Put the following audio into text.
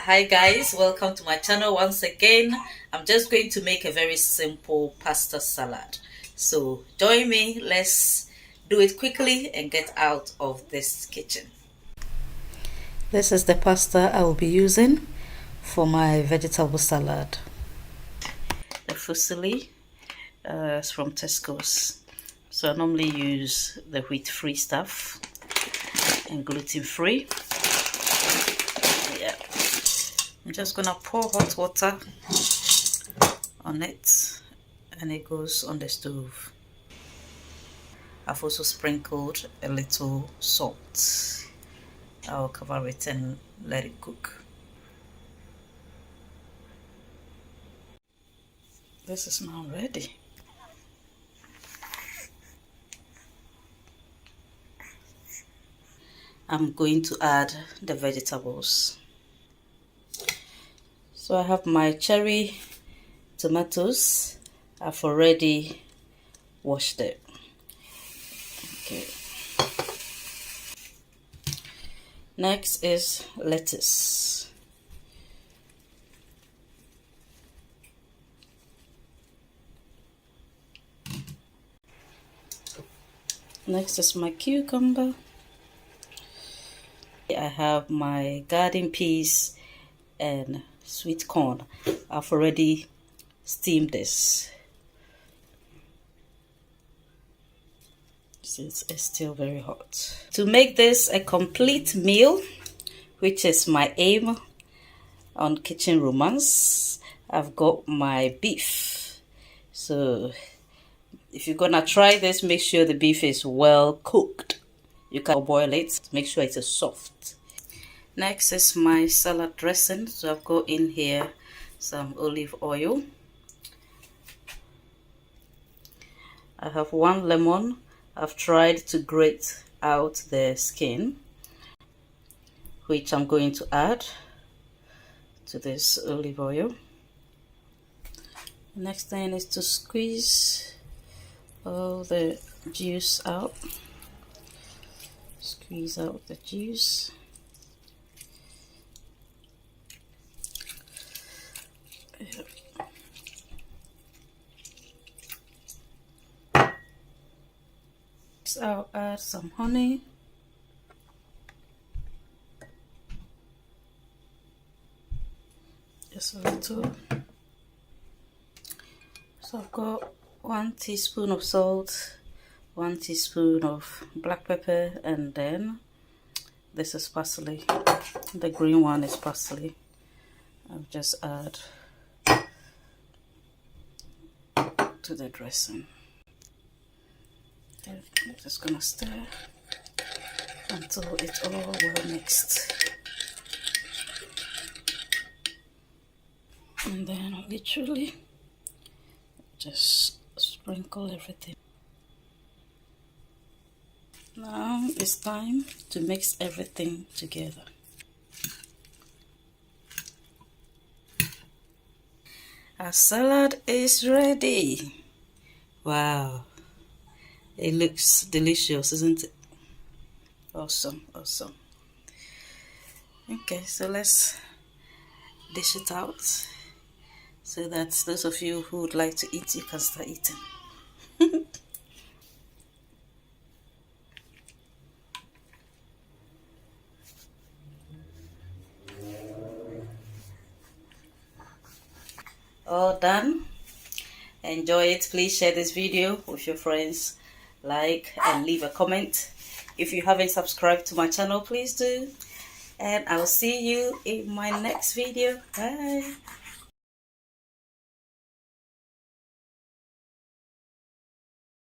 Hi guys, welcome to my channel once again. I'm just going to make a very simple pasta salad. So join me, let's do it quickly and get out of this kitchen. This is the pasta I will be using for my vegetable salad. The Fusilli is from Tesco's. So I normally use the wheat-free stuff and gluten-free. I'm just gonna pour hot water on it and it goes on the stove. I've also sprinkled a little salt. I'll cover it and let it cook. This is now ready. I'm going to add the vegetables. So I have my cherry tomatoes. I've already washed it. Okay. Next is lettuce. Next is my cucumber. I have my garden peas and sweet corn. I've already steamed this since it's still very hot. To make this a complete meal, which is my aim on Kitchen Romance, I've got my beef. So if you're gonna try this, make sure the beef is well cooked. You can boil it, make sure it's soft. Next is my salad dressing. So I've got in here some olive oil. I have 1 lemon. I've tried to grate out the skin, which I'm going to add to this olive oil. Next thing is to squeeze all the juice out. Squeeze out the juice. So I'll add some honey. Just a little. So I've got 1 teaspoon of salt, 1 teaspoon of black pepper, and then this is parsley. The green one is parsley. I'll just add to the dressing. I'm just gonna stir until it's all well mixed. And then literally just sprinkle everything. Now it's time to mix everything together. Our salad is ready. Wow. It looks delicious, isn't it? Awesome, awesome. Okay, so let's dish it out so that those of you who would like to eat, you can start eating. All done. Enjoy it. Please share this video with your friends, like and leave a comment. If you haven't subscribed to my channel, please do, and I'll see you in my next video. Bye.